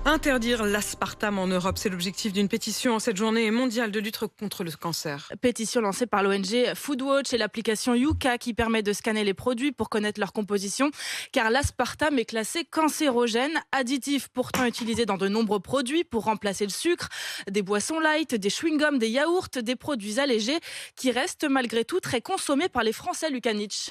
Interdire l'aspartame en Europe, c'est l'objectif d'une pétition en cette journée mondiale de lutte contre le cancer. Pétition lancée par l'ONG Foodwatch et l'application Yuka qui permet de scanner les produits pour connaître leur composition. Car l'aspartame est classé cancérogène, additif pourtant utilisé dans de nombreux produits pour remplacer le sucre, des boissons light, des chewing-gums, des yaourts, des produits allégés qui restent malgré tout très consommés par les Français, Lukanich.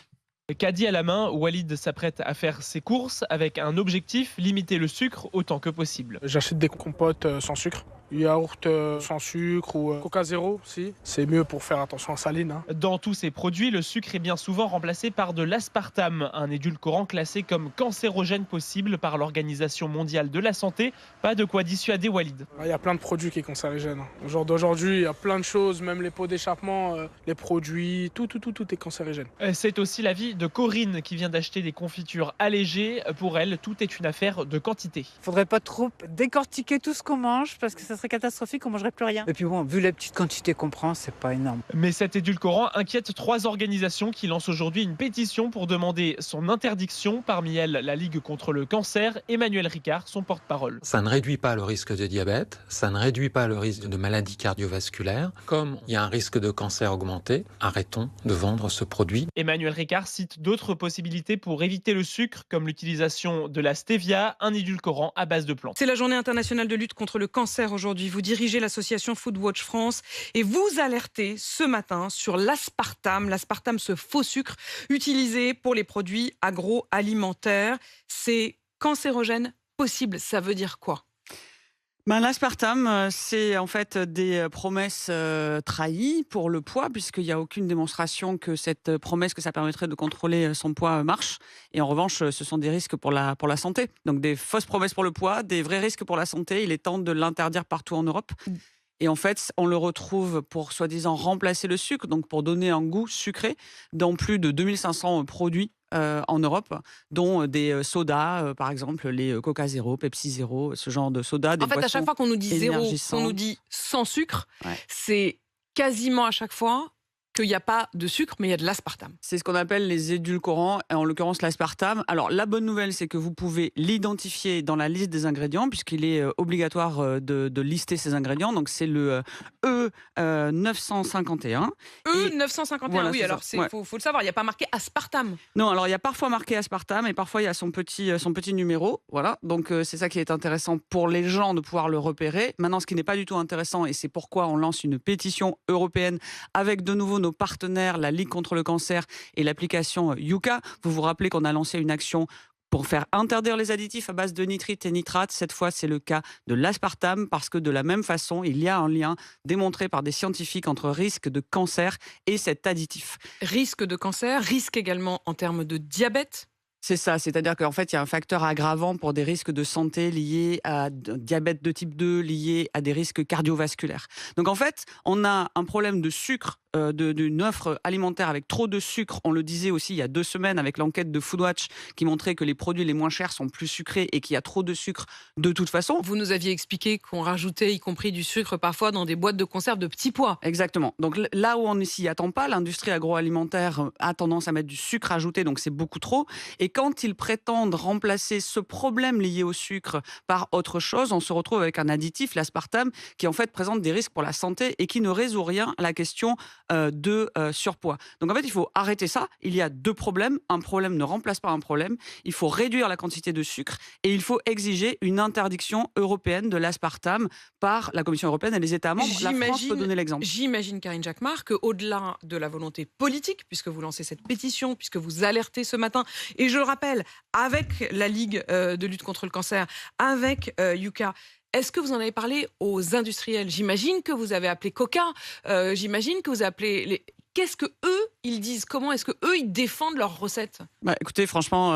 Caddie à la main, Walid s'apprête à faire ses courses avec un objectif, limiter le sucre autant que possible. J'achète des compotes sans sucre, yaourt sans sucre ou Coca Zéro aussi. C'est mieux pour faire attention à la saline. Dans tous ces produits, le sucre est bien souvent remplacé par de l'aspartame, un édulcorant classé comme cancérogène possible par l'Organisation mondiale de la santé. Pas de quoi dissuader Walid. Il y a plein de produits qui sont cancérigènes. Au jour d'aujourd'hui, il y a plein de choses, même les pots d'échappement, les produits, tout est cancérigène. C'est aussi l'avis de Corinne qui vient d'acheter des confitures allégées. Pour elle, tout est une affaire de quantité. Faudrait pas trop décortiquer tout ce qu'on mange parce que ça serait catastrophique, on mangerait plus rien. Et puis bon, vu la petite quantité qu'on prend, c'est pas énorme. Mais cet édulcorant inquiète 3 organisations qui lancent aujourd'hui une pétition pour demander son interdiction. Parmi elles, la Ligue contre le cancer. Emmanuel Ricard, son porte-parole. Ça ne réduit pas le risque de diabète, ça ne réduit pas le risque de maladies cardiovasculaires. Comme il y a un risque de cancer augmenté, arrêtons de vendre ce produit. Emmanuel Ricard cite d'autres possibilités pour éviter le sucre, comme l'utilisation de la stevia, un édulcorant à base de plantes. C'est la journée internationale de lutte contre le cancer aujourd'hui. Vous dirigez l'association Foodwatch France et vous alertez ce matin sur l'aspartame. L'aspartame, ce faux sucre utilisé pour les produits agroalimentaires. C'est cancérogène possible. Ça veut dire quoi ? L'aspartame, c'est en fait des promesses trahies pour le poids, puisqu'il n'y a aucune démonstration que cette promesse que ça permettrait de contrôler son poids marche. Et en revanche, ce sont des risques pour la santé. Donc des fausses promesses pour le poids, des vrais risques pour la santé. Il est temps de l'interdire partout en Europe. Et en fait, on le retrouve pour soi-disant remplacer le sucre, donc pour donner un goût sucré dans plus de 2500 produits en Europe, dont des sodas, par exemple les Coca Zéro, Pepsi Zéro, ce genre de sodas. En fait, à chaque fois qu'on nous dit zéro, qu'on nous dit sans sucre, c'est quasiment à chaque fois qu'il n'y a pas de sucre, mais il y a de l'aspartame. C'est ce qu'on appelle les édulcorants, en l'occurrence l'aspartame. Alors, la bonne nouvelle, c'est que vous pouvez l'identifier dans la liste des ingrédients, puisqu'il est obligatoire de lister ces ingrédients. Donc, c'est le E951. E951, voilà, oui, alors il faut le savoir, il n'y a pas marqué aspartame. Non, alors il y a parfois marqué aspartame et parfois il y a son petit numéro. Voilà, donc c'est ça qui est intéressant pour les gens de pouvoir le repérer. Maintenant, ce qui n'est pas du tout intéressant, et c'est pourquoi on lance une pétition européenne avec de nouveau nos partenaires, la Ligue contre le cancer et l'application Yuka. Vous vous rappelez qu'on a lancé une action pour faire interdire les additifs à base de nitrite et nitrate. Cette fois, c'est le cas de l'aspartame parce que de la même façon, il y a un lien démontré par des scientifiques entre risque de cancer et cet additif. Risque de cancer, risque également en termes de diabète. C'est ça, c'est-à-dire qu'en fait, il y a un facteur aggravant pour des risques de santé liés à diabète de type 2, liés à des risques cardiovasculaires. Donc en fait, on a un problème de sucre, d'une offre alimentaire avec trop de sucre. On le disait aussi il y a 2 semaines avec l'enquête de Foodwatch qui montrait que les produits les moins chers sont plus sucrés et qu'il y a trop de sucre de toute façon. Vous nous aviez expliqué qu'on rajoutait y compris du sucre parfois dans des boîtes de conserve de petits pois. Exactement. Donc là où on ne s'y attend pas, l'industrie agroalimentaire a tendance à mettre du sucre ajouté, donc c'est beaucoup trop. Et quand ils prétendent remplacer ce problème lié au sucre par autre chose, on se retrouve avec un additif, l'aspartame, qui en fait présente des risques pour la santé et qui ne résout rien à la question de surpoids. Donc en fait, il faut arrêter ça. Il y a 2 problèmes. Un problème ne remplace pas un problème. Il faut réduire la quantité de sucre et il faut exiger une interdiction européenne de l'aspartame par la Commission européenne et les États membres. La France peut donner l'exemple. J'imagine, Karine Jacquemart, qu'au-delà de la volonté politique, puisque vous lancez cette pétition, puisque vous alertez ce matin, et je le rappelle, avec la Ligue de lutte contre le cancer, avec Yuka, est-ce que vous en avez parlé aux industriels ? J'imagine que vous avez appelé Coca, j'imagine que vous avez appelé les... Qu'est-ce que eux ils disent ? Comment est-ce que eux ils défendent leurs recettes ? Écoutez, franchement,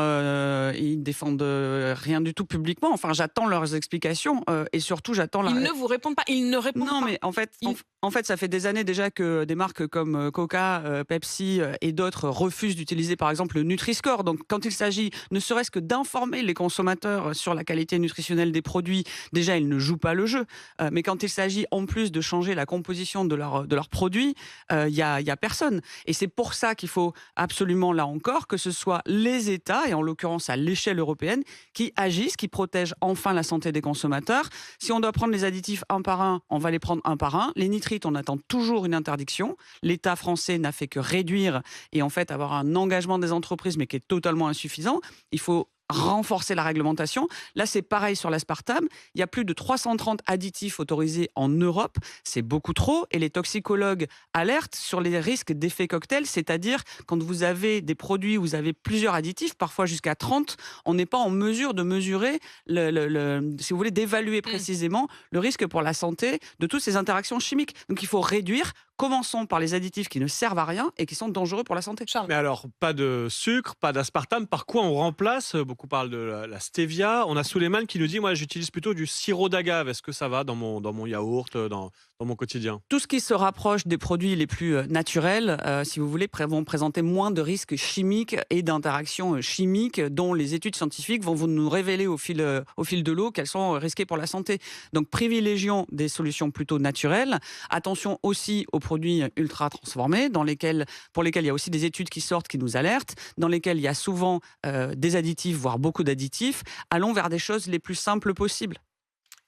ils défendent rien du tout publiquement. Enfin, j'attends leurs explications et surtout j'attends. Ils ne vous répondent pas. Ils ne répondent pas. Non, mais en fait, ça fait des années déjà que des marques comme Coca, Pepsi et d'autres refusent d'utiliser par exemple le Nutri-Score. Donc, quand il s'agit ne serait-ce que d'informer les consommateurs sur la qualité nutritionnelle des produits, déjà ils ne jouent pas le jeu. Mais quand il s'agit en plus de changer la composition de leurs produits, il y a personne personne. Et c'est pour ça qu'il faut absolument, là encore, que ce soit les États, et en l'occurrence à l'échelle européenne, qui agissent, qui protègent enfin la santé des consommateurs. Si on doit prendre les additifs un par un, on va les prendre un par un. Les nitrites, on attend toujours une interdiction. L'État français n'a fait que réduire et en fait avoir un engagement des entreprises, mais qui est totalement insuffisant. Il faut renforcer la réglementation. Là, c'est pareil sur l'aspartame. Il y a plus de 330 additifs autorisés en Europe. C'est beaucoup trop. Et les toxicologues alertent sur les risques d'effet cocktail, c'est-à-dire quand vous avez des produits où vous avez plusieurs additifs, parfois jusqu'à 30, on n'est pas en mesure de mesurer, si vous voulez, d'évaluer précisément le risque pour la santé de toutes ces interactions chimiques. Donc, il faut réduire. Commençons par les additifs qui ne servent à rien et qui sont dangereux pour la santé. Charles. Mais alors, pas de sucre, pas d'aspartame. Par quoi on remplace? Beaucoup parlent de la stevia. On a Souleymane qui nous dit, moi, j'utilise plutôt du sirop d'agave. Est-ce que ça va dans mon yaourt, dans mon quotidien? Tout ce qui se rapproche des produits les plus naturels, si vous voulez, vont présenter moins de risques chimiques et d'interactions chimiques dont les études scientifiques vont nous révéler au fil de l'eau qu'elles sont risquées pour la santé. Donc privilégions des solutions plutôt naturelles. Attention aussi aux produits ultra transformés pour lesquels il y a aussi des études qui sortent qui nous alertent, dans lesquels il y a souvent des additifs, voire beaucoup d'additifs. Allons vers des choses les plus simples possibles.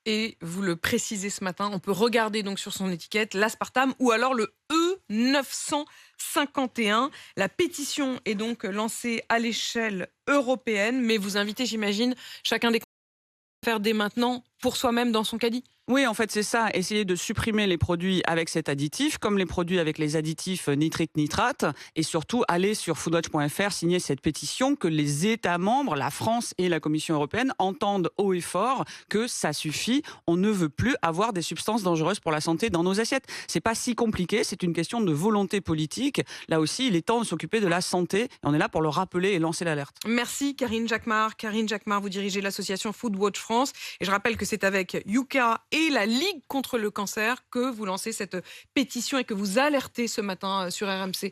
Et vous le précisez ce matin, on peut regarder donc sur son étiquette l'aspartame ou alors le E951. La pétition est donc lancée à l'échelle européenne, mais vous invitez, j'imagine, chacun des à faire dès maintenant pour soi-même dans son caddie. Oui, en fait, c'est ça. Essayer de supprimer les produits avec cet additif, comme les produits avec les additifs nitrite-nitrate, et surtout aller sur foodwatch.fr, signer cette pétition que les États membres, la France et la Commission européenne entendent haut et fort que ça suffit. On ne veut plus avoir des substances dangereuses pour la santé dans nos assiettes. C'est pas si compliqué, c'est une question de volonté politique. Là aussi, il est temps de s'occuper de la santé, et on est là pour le rappeler et lancer l'alerte. Merci Karine Jacquemart. Karine Jacquemart, vous dirigez l'association Foodwatch France, et je rappelle que c'est avec Yuka et la Ligue contre le cancer que vous lancez cette pétition et que vous alertez ce matin sur RMC.